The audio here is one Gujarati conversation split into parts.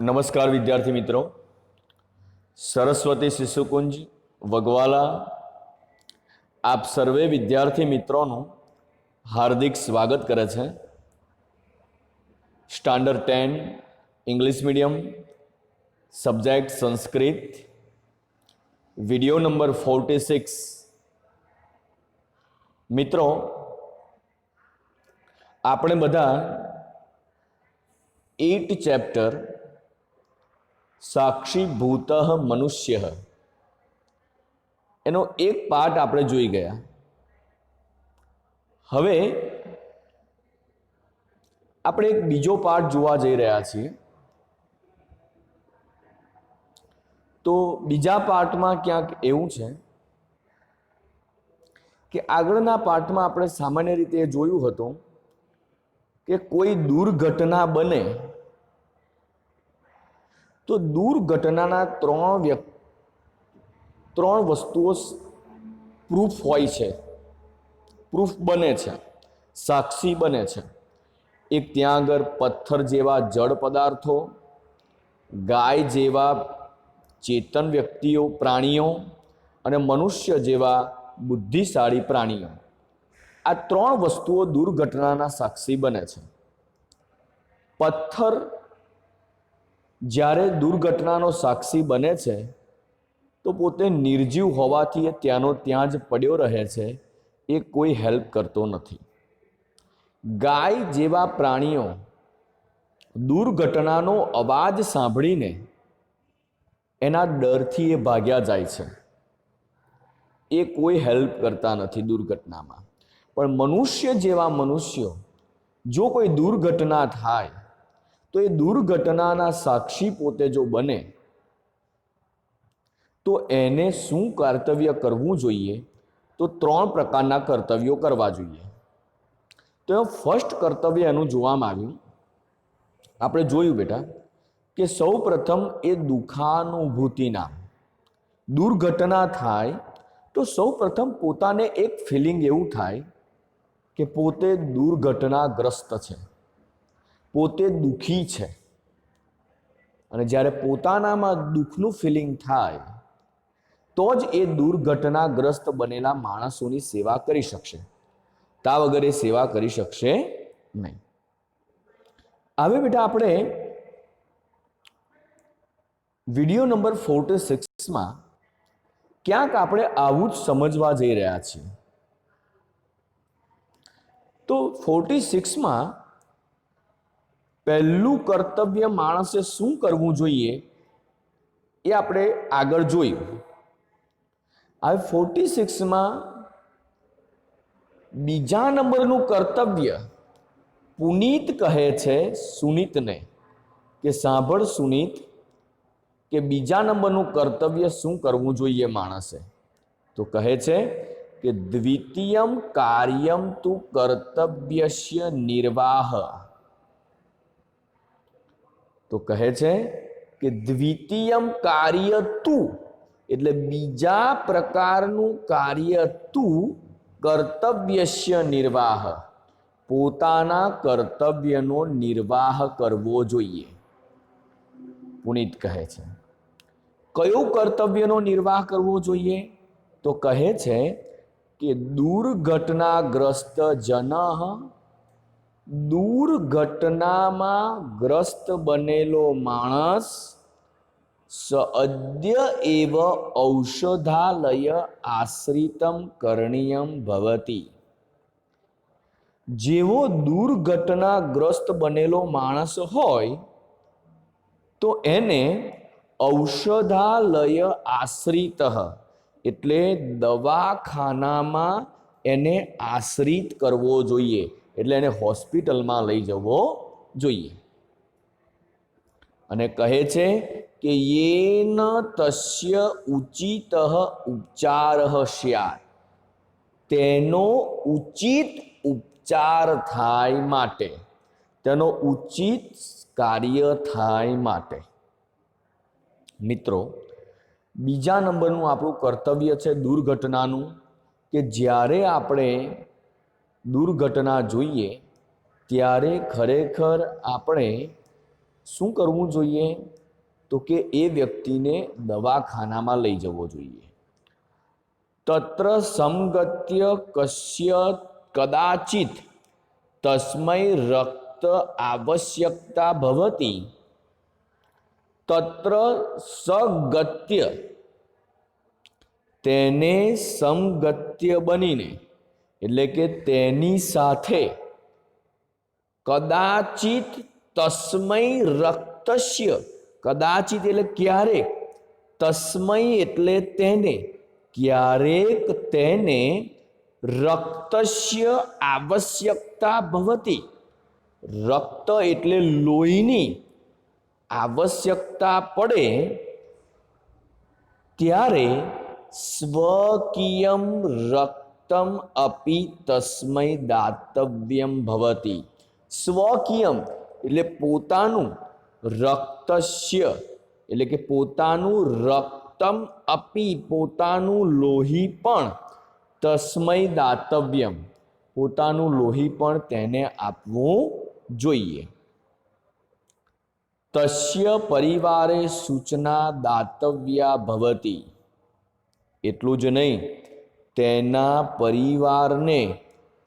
નમસ્કાર વિદ્યાર્થી મિત્રો, સરસ્વતી શિશુકુંજ વગવાલા આપ સર્વે વિદ્યાર્થી મિત્રોનું હાર્દિક સ્વાગત કરે છે। Standard 10 English medium subject Sanskrit video number 46। મિત્રો, આપણે બધા 8 ચેપ્ટર સાક્ષીભૂત મનુષ્ય એનો એક પાર્ટ આપણે જોઈ ગયા। હવે આપણે એક બીજો પાર્ટ જોવા જઈ રહ્યા છીએ। તો બીજા પાર્ટમાં ક્યાંક એવું છે કે આગળના પાર્ટમાં આપણે સામાન્ય રીતે જોયું હતું કે કોઈ દુર્ઘટના બને તો દુર્ઘટનાના ત્રણ વસ્તુઓ પ્રૂફ હોય છે, પ્રૂફ બને છે, સાક્ષી બને છે। એક ત્યાં આગળ પથ્થર જેવા જળ પદાર્થો, ગાય જેવા ચેતન વ્યક્તિઓ પ્રાણીઓ અને મનુષ્ય જેવા બુદ્ધિશાળી પ્રાણીઓ, આ ત્રણ વસ્તુઓ દુર્ઘટનાના સાક્ષી બને છે। પથ્થર જ્યારે દુર્ઘટનાનો સાક્ષી બને છે તો પોતે નિર્જીવ હોવાથી એ ત્યાંનો ત્યાં જ પડ્યો રહે છે, એ કોઈ હેલ્પ કરતો નથી। ગાય જેવા પ્રાણીઓ દુર્ઘટનાનો અવાજ સાંભળીને એના ડરથી એ ભાગ્યા જાય છે, એ કોઈ હેલ્પ કરતા નથી દુર્ઘટનામાં। પણ મનુષ્ય જેવા મનુષ્યો જો કોઈ દુર્ઘટના થાય તો એ દુર્ઘટનાના સાક્ષી પોતે જો બને તો એને શું કર્તવ્ય કરવું જોઈએ? તો ત્રણ પ્રકારના કર્તવ્યો કરવા જોઈએ। તો ફર્સ્ટ કર્તવ્ય એનું જોવામાં આવ્યું, આપણે જોયું બેટા કે સૌ પ્રથમ એ દુઃખાનુભૂતિના, દુર્ઘટના થાય તો સૌ પ્રથમ પોતાને એક ફિલિંગ એવું થાય કે પોતે દુર્ઘટનાગ્રસ્ત છે, પોતે દુઃખી છે। અને જ્યારે પોતાનામાં દુઃખનું ફિલિંગ થાય તો જ એ દુર્ઘટનાગ્રસ્ત બનેલા માણસોની સેવા કરી શકશે, તા વગર એ સેવા કરી શકશે નહીં। હવે બેટા આપણે વિડિયો નંબર 46માં ક્યાંક આપણે આવું જ સમજવા જઈ રહ્યા છીએ। તો 46માં પહેલું કર્તવ્ય માણસે શું કરવું જોઈએ એ આપણે આગળ જોયું। હવે 46માં બીજા નંબરનું કર્તવ્ય પુનીત કહે છે સુનીતને કે સાંભળ સુનીત, કે બીજા નંબરનું કર્તવ્ય શું કરવું જોઈએ માણસે? તો કહે છે કે દ્વિતીયમ કાર્યમ તુ કર્તવ્યસ્ય નિર્વાહ। તો કહે છે કે દ્વિતીયમ કાર્ય તું, એટલે બીજા પ્રકારનું કાર્ય તું કર્તવ્યસ્ય નિર્વાહ, પોતાના કર્તવ્યનો નિર્વાહ કરવો જોઈએ, પુનીત કહે છે। કયો કર્તવ્યનો નિર્વાહ કરવો જોઈએ? તો કહે છે કે દુર્ઘટનાગ્રસ્ત જન, દુર્ઘટનામાં ગ્રસ્ત બનેલો માણસ સઅદ્ય એવ ઔષધાલય આશ્રિતમ કરણીયમ ભવતી। જેવો દુર્ઘટનાગ્રસ્ત બનેલો માણસ હોય તો એને ઔષધાલય આશ્રિત, એટલે દવાખાનામાં એને આશ્રિત કરવો જોઈએ, એટલે એને હોસ્પિટલમાં લઈ જવો જોઈએ। અને કહે છે કે યેન તસ્ય ઉચિત ઉપચાર સ્યાત, તેનો ઉચિત ઉપચાર થાય માટે, તેનો ઉચિત કાર્ય થાય માટે। મિત્રો, બીજા નંબરનું આપણું કર્તવ્ય છે દુર્ઘટનાનું, કે જ્યારે આપણે દુર્ઘટના જોઈએ ત્યારે ખરેખર આપણે શું કરવું જોઈએ? તો કે એ વ્યક્તિને દવાખાનામાં લઈ જવો જોઈએ. તત્ર સમગત્ય કસ્ય કદાચિત તસ્મૈ રક્ત આવશ્યકતા ભવતી તત્ર સગત્ય, તેને સમગત્ય બનીને એટલે કે તેની સાથે કદાચિત તસ્મૈ રક્તસ્ય, કદાચિત એટલે ક્યારેક, તસ્મૈ એટલે તેને, ક્યારેક તેને રક્તસ્ય આવશ્યકતા ભવતી, રક્ત એટલે લોહીની આવશ્યકતા પડે ત્યારે સ્વકીયમ રક્તમ અપી તસ્મૈ દાતવ્યમ ભવતી. સ્વકીયમ એટલે પોતાનું, રક્તસ્ય એટલે કે પોતાનું, રક્તમ અપી પોતાનું લોહી પણ, તસ્મૈ દાતવ્યમ પોતાનું લોહી પણ તેને આપવું જોઈએ. તસ્ય પરિવારે સૂચના દાતવ્યા ભવતી, એટલું જ નહીં, તેના પરિવારને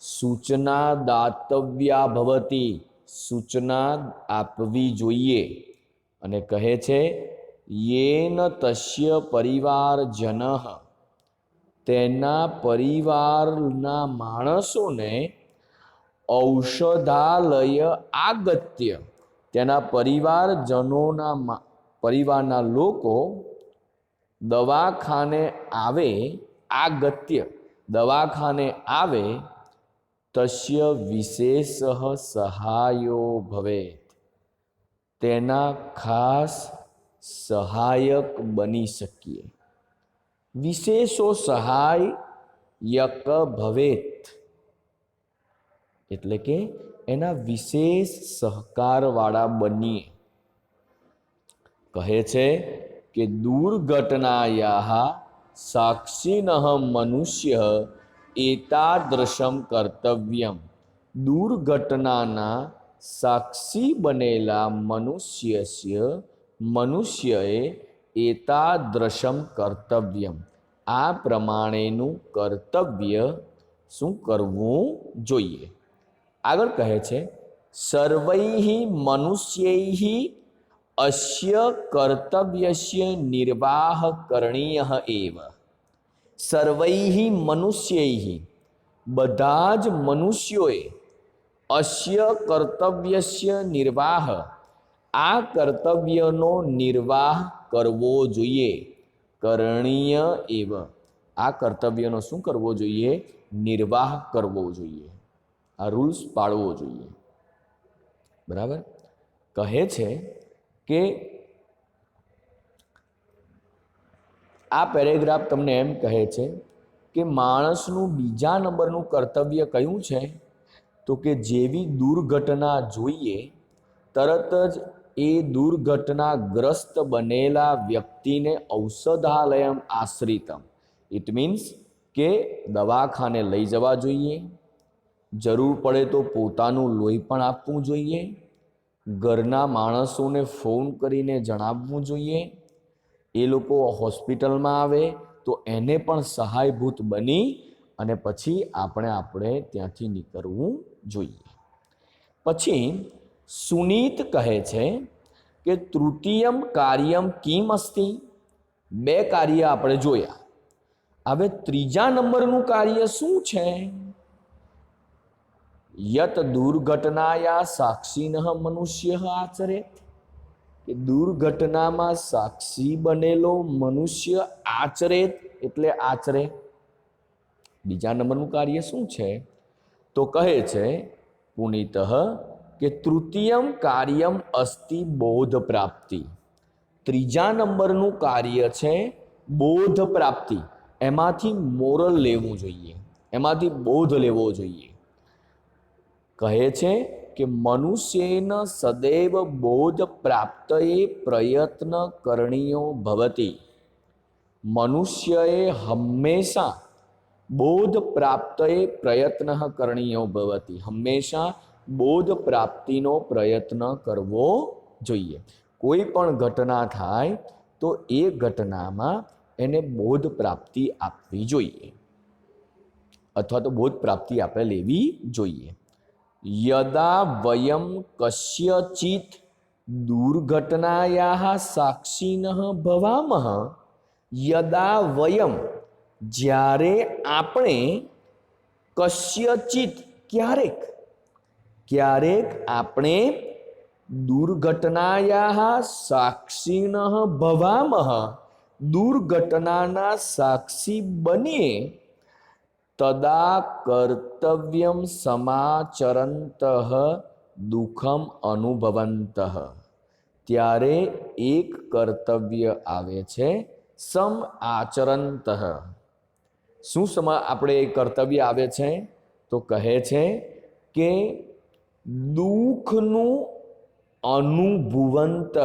સૂચના દાતવ્યા ભવતી સૂચના આપવી જોઈએ. અને કહે છે યેન તસ્ય પરિવારજનઃ, તેના પરિવારના માણસોને ઔષધાલય આગત્ય, તેના પરિવારજનોના પરિવારના લોકો દવાખાને આવે, આગત્ય દવાખાને આવે, તસ્ય વિશેષ સહાયો ભવેત, તેના ખાસ સહાયક બની શકીએ. વિશેષો સહાયક ભવેત એટલે કે એના વિશેષ સહકારવાળા બનીએ. કહે છે કે દુર્ઘટનાયાઃ સાક્ષિનઃ મનુષ્ય એતાદૃશમ કર્તવ્યમ, દુર્ઘટનાના સાક્ષી બનેલા મનુષ્યએ એતાદૃશમ કર્તવ્યમ, આ પ્રમાણેનું કર્તવ્ય શું કરવું જોઈએ? આગળ કહે છે સર્વૈઃ મનુષ્યૈઃ અસ્ય કર્તવ્યસ્ય નિર્વાહ કરણીયઃ એવ. સર્વૈઃ મનુષ્યૈઃ બધા જ મનુષ્યોએ અસ્ય કર્તવ્યસ્ય નિર્વાહ, આ કર્તવ્યનો નિર્વાહ કરવો જોઈએ. કરણીય એવ, આ કર્તવ્યનો શું કરવો જોઈએ? નિર્વાહ કરવો જોઈએ, આ રૂલ્સ પાળવો જોઈએ. બરાબર. કહે છે કે આ પેરેગ્રાફ તમને એમ કહે છે કે માણસનું બીજા નંબરનું કર્તવ્ય કયું છે? તો કે જેવી દુર્ઘટના જોઈએ તરત જ એ દુર્ઘટનાગ્રસ્ત બનેલા વ્યક્તિને ઔષધાલયમ આશ્રિતમ, ઇટ મીન્સ કે દવાખાને લઈ જવા જોઈએ. જરૂર પડે તો પોતાનું લોહી પણ આપવું જોઈએ. ઘરના માણસોને ફોન કરીને જણાવવું જોઈએ. એ લોકો હોસ્પિટલમાં આવે તો એને પણ સહાયભૂત બની અને પછી આપણે ત્યાંથી નીકળવું જોઈએ. પછી સુનીત કહે છે કે તૃતીયમ કાર્યમ કિમ અસ્તિ, બે કાર્ય આપણે જોયા. હવે ત્રીજા નંબરનું કાર્ય શું છે? યત દુર્ઘટનાયા સાક્ષિનઃ મનુષ્ય આચરેત, કે દુર્ઘટનામાં સાક્ષી બનેલો મનુષ્ય આચરેત એટલે આચરે. બીજા નંબરનું કાર્ય શું છે? તો કહે છે પુનિતઃ કે તૃતીયમ કાર્યમ અસ્તિ બોધ પ્રાપ્તિ, ત્રીજા નંબરનું કાર્ય છે બોધ પ્રાપ્તિ. એમાંથી મોરલ લેવું જોઈએ, એમાંથી બોધ લેવો જોઈએ. કહે છે કે મનુષ્યેન સદૈવ બોધ પ્રાપ્તયે પ્રયત્ન કરણીયો ભવતી, મનુષ્યએ હંમેશા બોધ પ્રાપ્તયે પ્રયત્ન કરણીયો ભવતી, હંમેશા બોધ પ્રાપ્તિનો પ્રયત્ન કરવો જોઈએ। કોઈ પણ ઘટના થાય તો એ ઘટનામાં એને બોધ પ્રાપ્તિ આપવી જોઈએ અથવા તો બોધ પ્રાપ્તિ આપણે લેવી જોઈએ। યદા વયમ કસ્યચિત દુર્ઘટનાયાઃ સાક્ષિનઃ ભવામઃ, યદા વયમ જ્યારે આપણે, કસ્યચિત ક્યારેક, ક્યારેક આપણે, દુર્ઘટનાયાઃ સાક્ષિનઃ ભવામઃ દુર્ઘટનાના સાક્ષી બનીએ, તદા કર્તવ્યમ સમાચરંતઃ દુઃખમ અનુભવંતઃ, ત્યારે એક કર્તવ્ય આવે છે સમ આચરંતઃ। શું આપણે એ કર્તવ્ય આવે છે તો કહે છે કે દુઃખનું અનુભવંતઃ,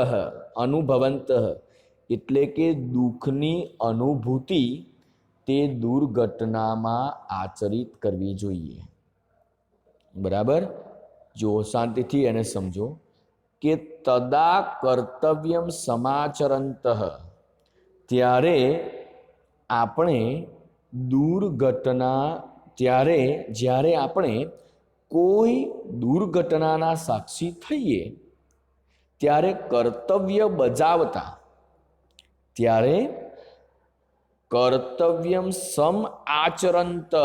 અનુભવંતઃ એટલે કે દુઃખની અનુભૂતિ તે દુર્ઘટનામાં આચરિત કરવી જોઈએ। બરાબર, જો શાંતિથી એને સમજો કે તદા કર્તવ્યમ સમાચરંતઃ, ત્યારે આપણે દુર્ઘટના, ત્યારે જ્યારે આપણે કોઈ દુર્ઘટનાના સાક્ષી થઈએ ત્યારે કર્તવ્ય બજાવતા, ત્યારે કર્તવ્યમ સમ આચરંતઃ,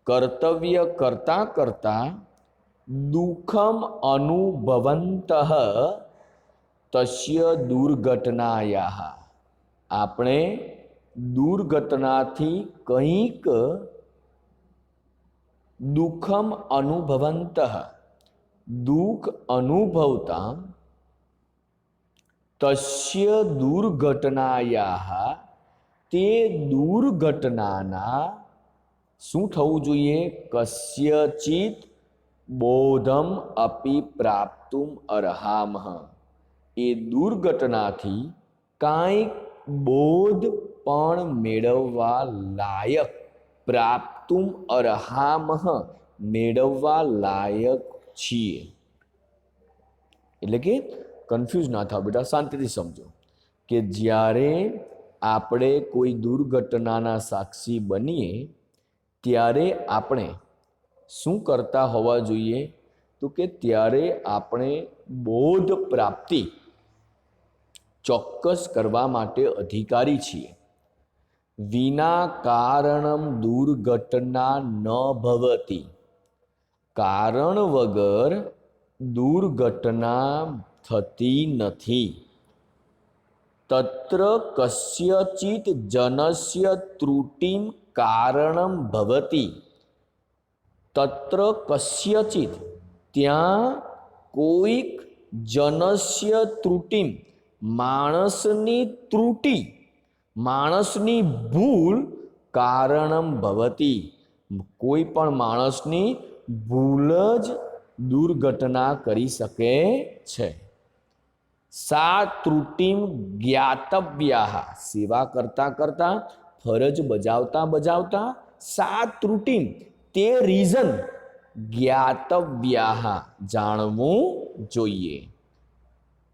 કર્તવ્ય કરતા કરતા દુઃખમ અનુભવંતઃ તસ્ય દુર્ઘટનાયાઃ, આપણે દુર્ઘટનાથી કંઈક દુઃખમ અનુભવંતઃ, દુઃખ અનુભવતા, તસ્ય દુર્ઘટનાયાઃ તે દુર્ઘટનાના શું થવું જોઈએ, કસ્યચિત બોધમ અપી પ્રાપ્તુમ અર્હામઃ, એ દુર્ઘટનાથી કાંઈક બોધ પણ મેળવવા લાયક, પ્રાપ્તુમ અર્હામઃ મેળવવા લાયક છીએ। એટલે કે કન્ફ્યુઝ ના થાવ બેટા, શાંતિથી સમજો કે જ્યારે આપણે કોઈ દુર્ઘટનાના સાક્ષી બનીએ ત્યારે આપણે શું કરતા હોવા જોઈએ તો કે ત્યારે આપણે બોધ પ્રાપ્તિ ચોક્કસ કરવા માટે અધિકારી છીએ। વિના કારણમ દુર્ઘટના ન ભવતી, કારણ વગર દુર્ઘટના થતી નથી। તત્ર કસ્યચિત જનસ્ય ત્રુટિમ કારણમ ભવતી, તત્ર કસ્યચિત ત્યાં કોઈક જનસ્ય ત્રુટિમ માણસની ત્રુટિ, માણસની ભૂલ, કારણમ ભવતી કોઈ પણ માણસની ભૂલ જ દુર્ઘટના કરી શકે છે। સા ત્રુટિમ જ્ઞાતવ્યાઃ, સેવા કરતા કરતા, ફરજ બજાવતા બજાવતા, સા ત્રુટિમ તે રીઝન, જ્ઞાતવ્યાઃ જાણવું જોઈએ।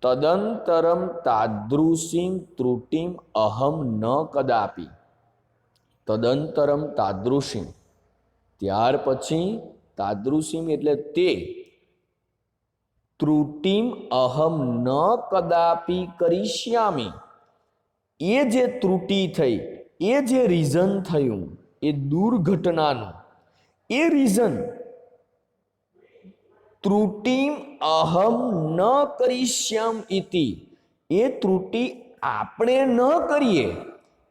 તદંતરમ તાદૃશીમ ત્રુટિમ અહમ ન કદાપી, તદંતરમ તાદૃશીમ ત્યાર પછી, તાદૃશીમ એટલે તે, ત્રુટિમ અહમ ન કદાપી કરિષ્યામિ, એ જે ત્રુટિ થઈ, એ જે રીઝન થયું એ દુર્ઘટનાનું, એ રીઝન ત્રુટિમ અહમ ન કરિષ્યામ ઇતિ, એ ત્રુટિ આપણે ન કરીએ,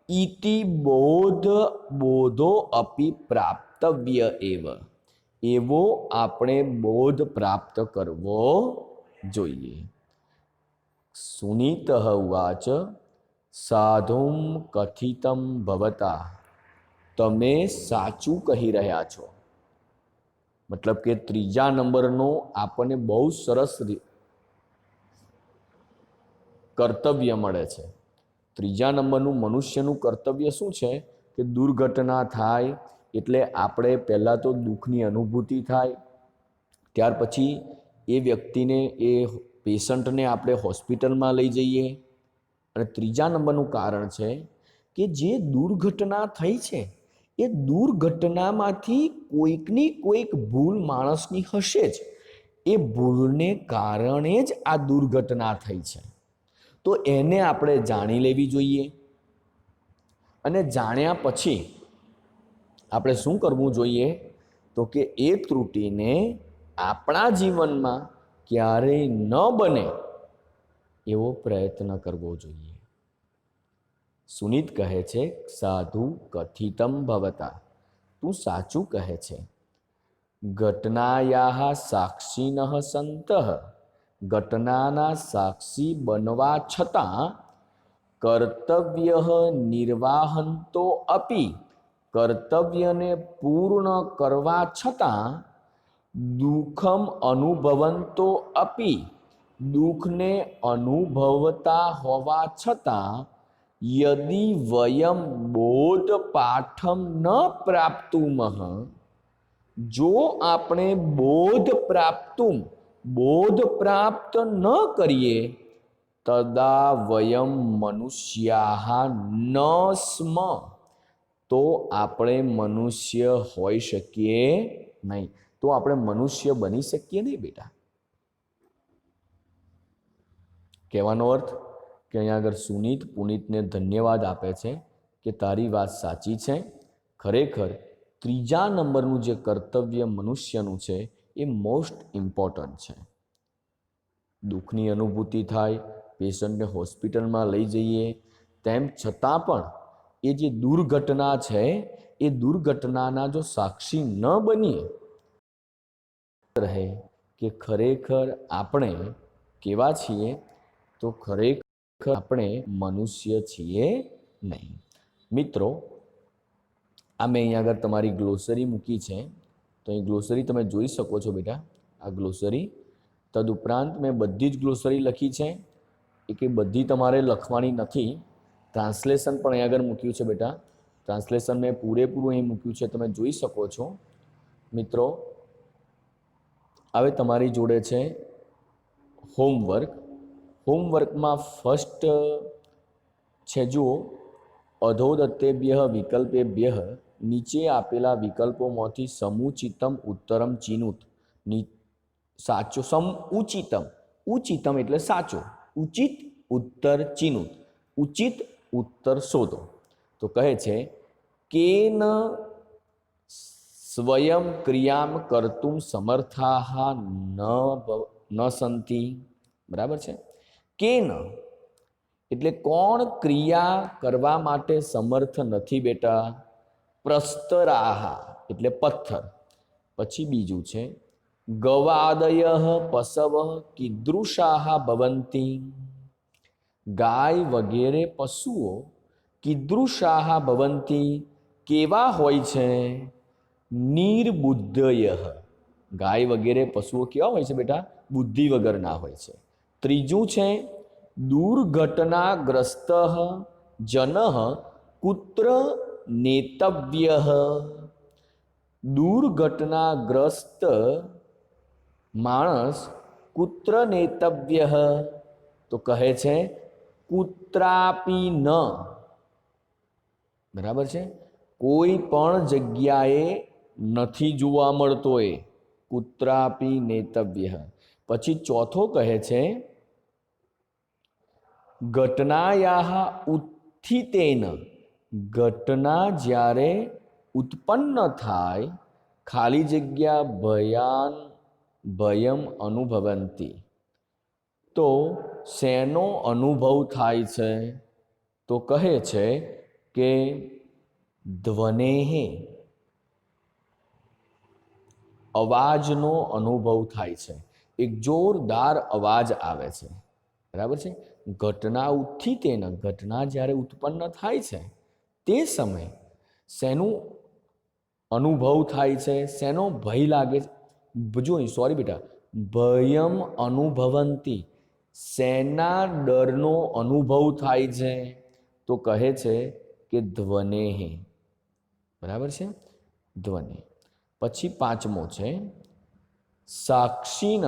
ઇતિ બોધો અપી પ્રાપ્તવ્ય એવ, એવો આપણે બોધ પ્રાપ્ત કરવો જોઈએ। સુનીતઃ ઉવાચ સાધુમ કથિતમ ભવતા, તમે સાચું કહી રહ્યા છો। મતલબ કે ત્રીજા નંબરનો આપણને બહુ સરસ કર્તવ્ય મળે છે। ત્રીજા નંબરનું મનુષ્યનું કર્તવ્ય શું છે કે દુર્ઘટના થાય એટલે આપણે પહેલાં તો દુઃખની અનુભૂતિ થાય, ત્યાર પછી એ વ્યક્તિને એ પેશન્ટને આપણે હોસ્પિટલમાં લઈ જઈએ, અને ત્રીજા નંબરનું કારણ છે કે જે દુર્ઘટના થઈ છે એ દુર્ઘટનામાંથી કોઈકની કોઈક ભૂલ માણસની હશે જ, એ ભૂલને કારણે જ આ દુર્ઘટના થઈ છે, તો એને આપણે જાણી લેવી જોઈએ. અને જાણ્યા પછી આપણે શું કરવું જોઈએ, તો કે એ ત્રુટિને આપણા જીવનમાં ક્યારેય ન બને એવો પ્રયત્ન કરવો જોઈએ. સુનિત કહે છે, સાધુ કથિતમ ભવતા, તું સાચું કહે છે. ઘટનાયાઃ સાક્ષિનઃ સંતઃ, ઘટનાના સાક્ષી બનવા છતાં કર્તવ્ય નિર્વાહંતો અપી, કર્તવ્યને પૂર્ણ કરવા છતાં દુઃખમ અનુભવંતો અપી, દુઃખને અનુભવતા હોવા છતાં યદિ વયમ બોધ પાઠમ ન પ્રાપ્તુમઃ, જો આપણે બોધ પ્રાપ્ત ન કરીએ, તદા વયમ મનુષ્યાઃ ન સ્મ, તો આપણે મનુષ્ય હોઈ શકીએ નહીં. તો આપણે મનુષ્ય બની શકીએ નહીં બેટા. કહેવાનો અર્થ કે અહીંયા આગળ સુનીત પુનિતને ધન્યવાદ આપે છે કે તારી વાત સાચી છે. ખરેખર ત્રીજા નંબરનું જે કર્તવ્ય મનુષ્યનું છે એ મોસ્ટ ઇમ્પોર્ટન્ટ છે. દુઃખની અનુભૂતિ થાય, પેશન્ટને હોસ્પિટલમાં લઈ જઈએ, તેમ છતાં પણ એ જે દુર્ઘટના છે એ દુર્ઘટનાના જો સાક્ષી ન બનીએ રહે કે ખરેખર આપણે કેવા છીએ, તો ખરેખર આપણે મનુષ્ય છીએ નહીં. મિત્રો, આ મેં અહીંયા આગળ તમારી ગ્લોસરી મૂકી છે, તો અહીં ગ્લોસરી તમે જોઈ શકો છો બેટા, આ ગ્લોસરી. તદુપરાંત મેં બધી જ ગ્લોસરી લખી છે, એ કે બધી તમારે લખવાની નથી. ટ્રાન્સલેશન પણ અહીં આગળ મૂક્યું છે બેટા, ટ્રાન્સલેશન મેં પૂરેપૂરું અહીં મૂક્યું છે, તમે જોઈ શકો છો. મિત્રો, હવે તમારી જોડે છે હોમવર્ક. હોમવર્કમાં ફર્સ્ટ છે, જુઓ, અધોદત્તેભ્યઃ વિકલ્પેભ્યઃ, નીચે આપેલા વિકલ્પોમાંથી સમુચિતમ ઉત્તરમ ચિનુત, સાચો સમઉચિતમ, ઉચિતમ એટલે સાચો, ઉચિત ઉત્તર ચિનુત, ઉચિત ઉત્તર શોધો. તો કહે છે કેન સ્વયં ક્રિયામ કર્તુમ સમર્થાઃ ન સંતિ. બરાબર છે. કેન એટલે કોણ ક્રિયા કરવા માટે સમર્થ નથી બેટા? પ્રસ્તરાઃ એટલે પથ્થર. પછી બીજું છે ગવાદયઃ પશવઃ કીદૃશાઃ ભવન્તિ, ગાય વગેરે પશુઓ કીદૃશાઃ ભવન્તિ કેવા હોય છે? નિર્બુદ્ધયઃ, ગાય વગેરે પશુઓ કેવા હોય છે બેટા? બુદ્ધિ વગરના હોય છે. ત્રીજું છે દુર્ઘટનાગ્રસ્ત જનઃ કુત્ર નેતવ્યઃ, દુર્ઘટનાગ્રસ્ત માણસ કુત્ર નેતવ્યઃ, તો કહે છે કુત્રાપી ન. બરાબર છે, કોઈ પણ જગ્યાએ નથી જોવા મળતો એ, કુત્રાપી નેતવ્યઃ. પછી ચોથો કહે છે ઘટનાયાઃ ઉત્થિતેન, ઘટના જ્યારે ઉત્પન્ન થાય, ખાલી જગ્યા ભયમ અનુભવંતિ, તો શેનો અનુભવ થાય છે? તો કહે છે કે ધ્વનેઃ, અવાજનો અનુભવ થાય છે. એક જોરદાર અવાજ આવે છે. બરાબર છે. ઘટના ઉત્થિતેન, ઘટના જ્યારે ઉત્પન્ન થાય છે તે સમયે શેનું અનુભવ થાય છે? શેનો ભય લાગે છે? જો સોરી બેટા, ભયમ અનુભવંતી, શેના ડરનો અનુભવ થાય છે? તો કહે છે કે ધ્વનેઃ. બરાબર છે, ધ્વનિ. પછી પાંચમો છે સાક્ષિનઃ,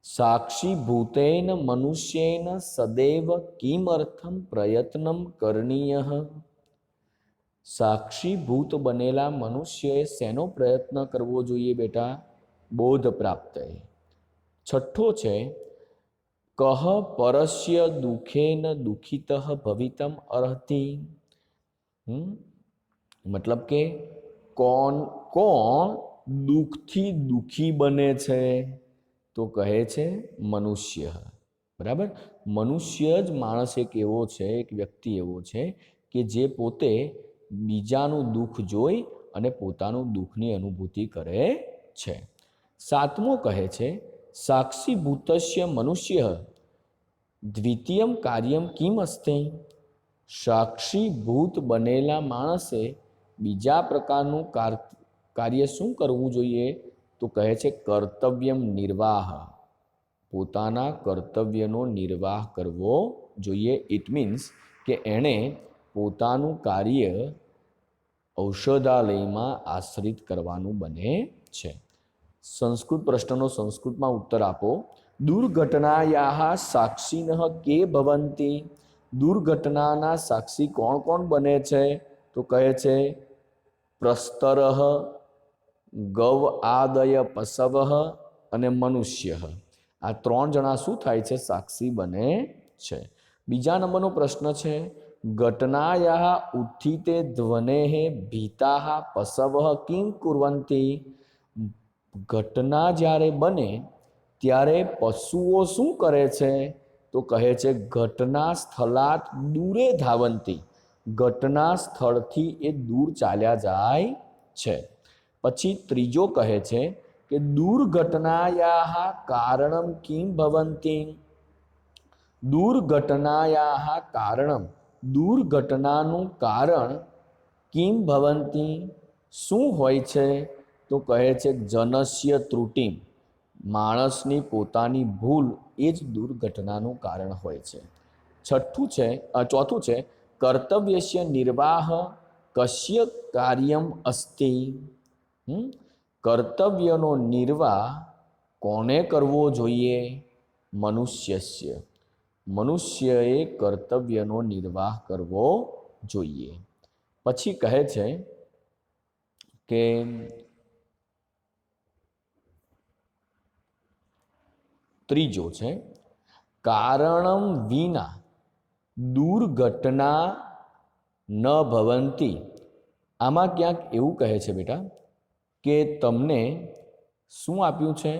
साक्षी भूतेन मनुष्येन सदैव किमर्थम प्रयत्नम करणीयः। साक्षी भूत बनेला मनुष्य शेनो प्रयत्न करवो જોઈએ बेटा? बोध प्राप्त है। छठो छे कह परस्य दुखेन दुखितः भवितम अर्हति। मतलब के कोण कोण दुखથી दुखी बने छे? तो कहे छे मनुष्य। बराबर, मनुष्य ज माणस एक एवो छे, एक व्यक्ति एवो छे કે જે પોતે બીજાનું દુઃખ જોઈ અને પોતાનું દુઃખની અનુભૂતિ કરે છે। સાતમો કહે છે સાક્ષીભૂતસ્ય મનુષ્ય દ્વિતીયમ કાર્યમ કિમ અસ્તે। સાક્ષીભૂત બનેલા માણસે બીજા પ્રકારનું કાર્ય શું કરવું જોઈએ? તો કહે છે કર્તવ્યમ નિર્વાહ, પોતાના કર્તવ્યનો નિર્વાહ કરવો જોઈએ। ઇટ મીન્સ કે એણે પોતાનું કાર્ય ઔષધાલયમાં આશ્રિત કરવાનું બને છે। સંસ્કૃત પ્રશ્નનો સંસ્કૃતમાં ઉત્તર આપો। દુર્ઘટનાયાઃ સાક્ષિનઃ કે ભવન્તિ। દુર્ઘટનાના સાક્ષી કોણ કોણ બને છે? તો કહે છે પ્રસ્તરઃ, ગવ આદય પશવઃ અને મનુષ્ય। આ ત્રણ જણા શું થાય છે? સાક્ષી બને છે। બીજા નંબરનો પ્રશ્ન છે ઘટનાયાઃ ઉત્થિતે ધ્વનેઃ ભીતાઃ પશવઃ કિં કુર્વન્તિ। ઘટના જ્યારે બને ત્યારે પશુઓ શું કરે છે? તો કહે છે ઘટના સ્થળાત દૂરે ધાવંતી। ઘટના સ્થળથી એ દૂર ચાલ્યા જાય છે। પછી ત્રીજો કહે છે કે દુર્ઘટનાયાઃ કારણમ કિં ભવન્તિ। દુર્ઘટનાયાઃ કારણમ, દુર્ઘટનાનું કારણ કિં ભવન્તિ શું હોય છે? તો કહે છે જનસ્ય ત્રુટિ, માણસની પોતાની ભૂલ એ જ દુર્ઘટનાનું કારણ હોય છે। ચોથું છે કર્તવ્યસ્ય નિર્વાહ કસ્ય કાર્યમ અસ્તિ। કર્તવ્યનો નિર્વાહ કોને કરવો જોઈએ? મનુષ્યસ્ય, મનુષ્યએ કર્તવ્યનો નિર્વાહ કરવો જોઈએ। પછી કહે છે કે ત્રીજો છે કારણમ વિના દુર્ઘટના ન ભવંતિ। આમાં ક્યાંક એવું કહે છે બેટા કે તમને શું આપ્યું છે?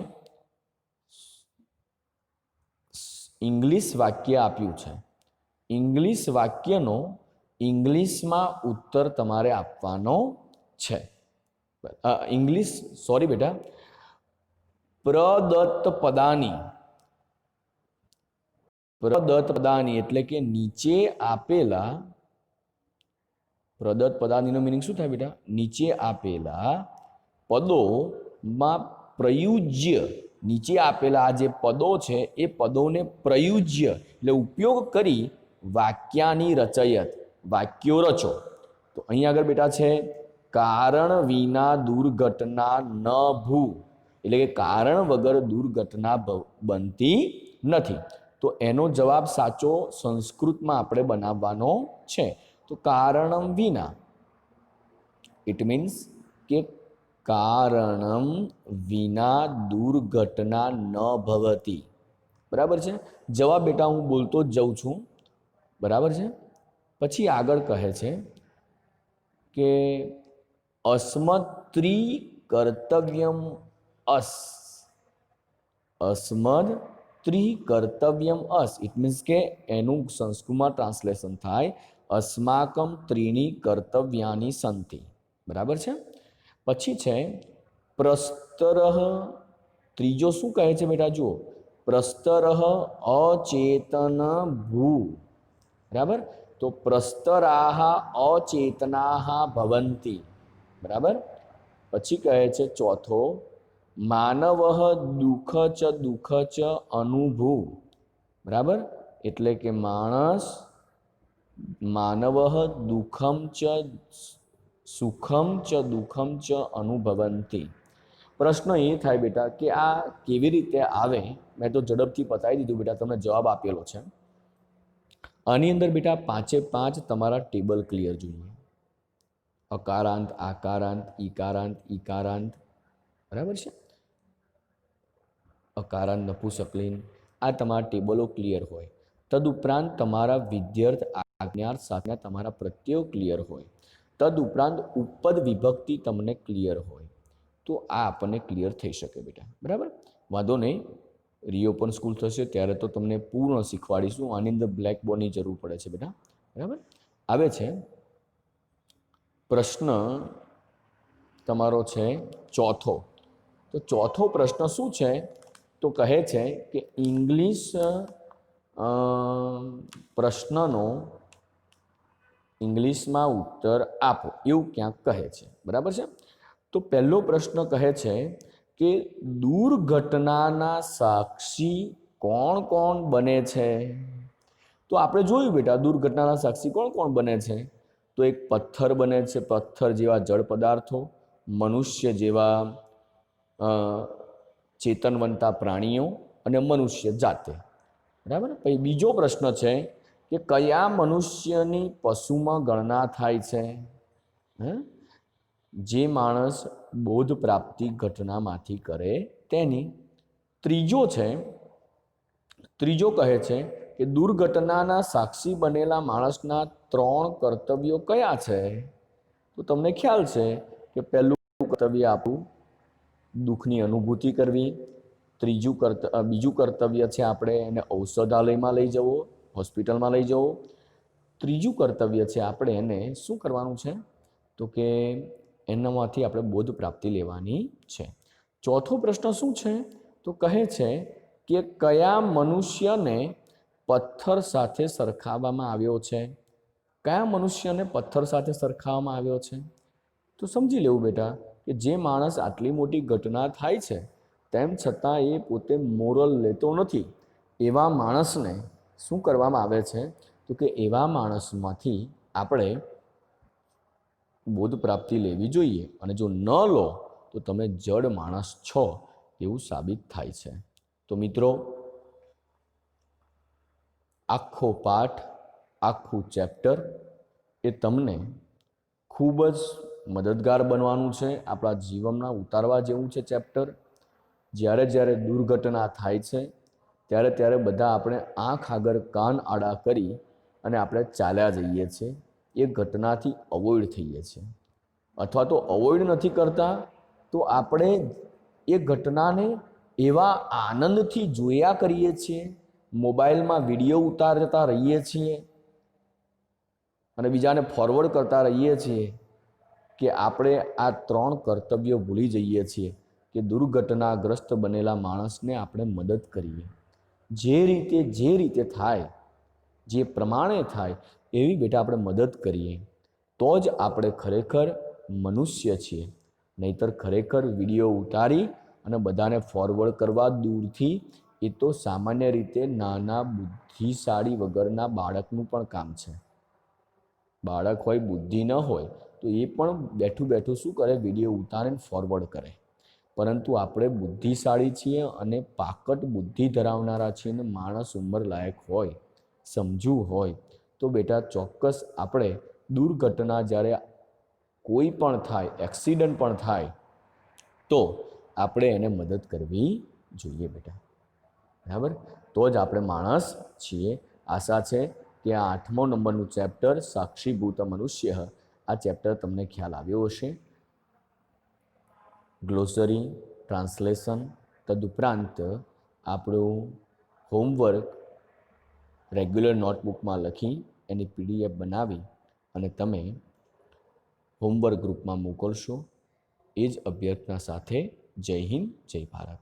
ઇંગ્લિશ વાક્ય આપ્યું છે। ઇંગ્લિશ વાક્યનો ઇંગ્લિશમાં ઉત્તર તમારે આપવાનો છે। ઇંગ્લિશ સોરી બેટા, પ્રદત્ત પદાની, પ્રદત્ત પદાની એટલે કે નીચે આપેલા, પ્રદત્ત પદાનીનો મિનિંગ શું થાય બેટા? નીચે આપેલા પદોમાં પ્રયુજ્ય, નીચે આપેલા આ જે પદો છે એ પદોને પ્રયુજ્ય એટલે ઉપયોગ કરી વાક્યાની રચયત, વાક્યો રચો। તો અહીં આગળ બેટા છે કારણ વિના દુર્ઘટના ન ભૂ, એટલે કે કારણ વગર દુર્ઘટના બનતી નથી। તો એનો જવાબ સાચો સંસ્કૃતમાં આપણે બનાવવાનો છે। તો કારણમ વિના, ઇટ મીન્સ કે કારણમ વિના દુર્ઘટના ન ભવતી। બરાબર છે? જવાબ બેટા હું બોલતો જ જાઉં છું। બરાબર છે? પછી આગળ કહે છે કે અસ્મત્રી કર્તવ્યમ અસ। અસ્મદ ત્રિકર્તવ્યમ અસ, ઇટ મીન્સ કે એનું સંસ્કૃતમાં ટ્રાન્સલેશન થાય અસ્માકમ ત્રીણી કર્તવ્યાની સંતિ। બરાબર છે? પછી છે પ્રસ્તરઃ, ત્રીજો શું કહે છે બેટા? જુઓ, પ્રસ્તરઃ અચેતન ભૂ। બરાબર? તો પ્રસ્તરાહ અચેતનાહ ભવંતિ। બરાબર? પછી કહે છે ચોથો માનવ દુઃખ ચ અનુભૂ। બરાબર? એટલે કે માણસ, માનવ દુઃખમ ચ સુખમ ચ દુઃખમ ચ અનુભવંતિ। પ્રશ્ન એ થાય બેટા કે આ કેવી રીતે આવે. મેં તો ઝડપથી પતાવી દીધું બેટા, તમને જવાબ આપેલો છે. આની અંદર બેટા 5 તમારા ટેબલ ક્લિયર જોઈએ. અકારાંત, આકારાંત, ઈકારાંત, ઈકારાંત, બરાબર છે. અકારાંત, નપુંસકલિંગ, આ તમારા ટેબલો ક્લિયર હોય. તદુપરાંત તમારા વિધ્યર્થ, આજ્ઞાર સાથેના તમારા પ્રત્યયો ક્લિયર હોય. તદુપરાંત ઉપદ વિભક્તિ તમને ક્લિયર હોય. તો આ આપણને ક્લિયર થઈ શકે બેટા, બરાબર. વાંધો નહીં, રીઓપન સ્કૂલ થશે ત્યારે તો તમને પૂર્ણ શીખવાડીશું. આની અંદર બ્લેક બોર્ડની જરૂર પડે છે બેટા, બરાબર. આવે છે પ્રશ્ન તમારો છે ચોથો. તો ચોથો પ્રશ્ન શું છે? તો કહે છે કે ઇંગ્લિશ પ્રશ્નનો ઇંગ્લિશમાં ઉત્તર આપો, એવું ક્યાંક કહે છે, બરાબર છે. તો પહેલો પ્રશ્ન કહે છે કે દુર્ઘટનાના સાક્ષી કોણ કોણ બને છે? તો આપણે જોયું બેટા, દુર્ઘટનાના સાક્ષી કોણ કોણ બને છે? તો એક પથ્થર બને છે, પથ્થર જેવા જળ પદાર્થો, મનુષ્ય જેવા ચેતનવંતા પ્રાણીઓ અને મનુષ્ય જાતે, બરાબર. પછી બીજો પ્રશ્ન છે કે કયા મનુષ્યની પશુમાં ગણના થાય છે? જે માણસ બોધ પ્રાપ્તિ ઘટનામાંથી કરે તેની. ત્રીજો કહે છે કે દુર્ઘટનાના સાક્ષી બનેલા માણસના 3 કર્તવ્યો કયા છે? તો તમને ખ્યાલ છે કે પહેલું કર્તવ્ય આપણું દુઃખની અનુભૂતિ કરવી. બીજું કર્તવ્ય છે આપણે એને ઔષધાલયમાં લઈ જવો, હોસ્પિટલમાં લઈ જવો. ત્રીજું કર્તવ્ય છે આપણે એને શું કરવાનું છે? તો કે એનામાંથી આપણે બોધ પ્રાપ્તિ લેવાની છે. ચોથો પ્રશ્ન શું છે? તો કહે છે કે કયા મનુષ્યને પથ્થર સાથે સરખાવવામાં આવ્યો છે? કયા મનુષ્યને પથ્થર સાથે સરખાવવામાં આવ્યો છે? તો સમજી લેવું બેટા કે જે માણસ આટલી મોટી ઘટના થાય છે તેમ છતાં એ પોતે મોરલ લેતો નથી, એવા માણસને શું કરવામાં આવે છે? તો કે એવા માણસમાંથી આપણે બોધ પ્રાપ્તિ લેવી જોઈએ. અને જો ન લો તો તમે જડ માણસ છો એવું સાબિત થાય છે. તો મિત્રો, આખો પાઠ, આખું ચેપ્ટર એ તમને ખૂબ જ મદદગાર બનવાનું છે. આપણા જીવનમાં ઉતારવા જેવું છે ચેપ્ટર. જ્યારે જ્યારે દુર્ઘટના થાય છે ત્યારે બધા આપણે આંખ આગળ કાન આડા કરી અને આપણે ચાલ્યા જઈએ છીએ. એ ઘટનાથી અવોઇડ થઈએ છીએ, અથવા તો અવોઇડ નથી કરતા તો આપણે એ ઘટનાને એવા આનંદથી જોયા કરીએ છીએ, મોબાઈલમાં વિડીયો ઉતારતા રહીએ છીએ અને બીજાને ફોરવર્ડ કરતા રહીએ છીએ કે આપણે આ 3 કર્તવ્યો ભૂલી જઈએ છીએ કે દુર્ઘટનાગ્રસ્ત બનેલા માણસને આપણે મદદ કરીએ. જે રીતે થાય, જે પ્રમાણે થાય એવી બેટા આપણે મદદ કરીએ, તો જ આપણે ખરેખર મનુષ્ય છીએ. નહીતર ખરેખર વિડીયો ઉતારી અને બધાને ફોરવર્ડ કરવા દૂરથી એ તો સામાન્ય રીતે નાના બુદ્ધિશાળી વગરના બાળકનું પણ કામ છે. બાળક હોય, બુદ્ધિ ન હોય તો એ પણ બેઠું બેઠું શું કરે? વિડીયો ઉતારીને ફોરવર્ડ કરે. પરંતુ આપણે બુદ્ધિશાળી છીએ અને પાકટ બુદ્ધિ ધરાવનારા છીએ અને માણસ ઉંમર લાયક હોય, સમજુ હોય તો બેટા ચોક્કસ આપણે દુર્ઘટના જ્યારે કોઈ પણ થાય, એક્સિડન્ટ પણ થાય તો આપણે એને મદદ કરવી જોઈએ બેટા, બરાબર. તો જ આપણે માણસ છીએ. આશા છે કે આ 8મો નંબરનું ચેપ્ટર સાક્ષીભૂત મનુષ્ય, આ ચેપ્ટર તમને ખ્યાલ આવ્યો હશે. ગ્લોસરી, ટ્રાન્સલેશન, તદુપરાંત આપણું હોમવર્ક રેગ્યુલર નોટબુકમાં લખી એની PDF બનાવી અને તમે હોમવર્ક ગ્રુપમાં મોકલશો. એ જ અભ્યર્થના સાથે જય હિન્દ, જય ભારત.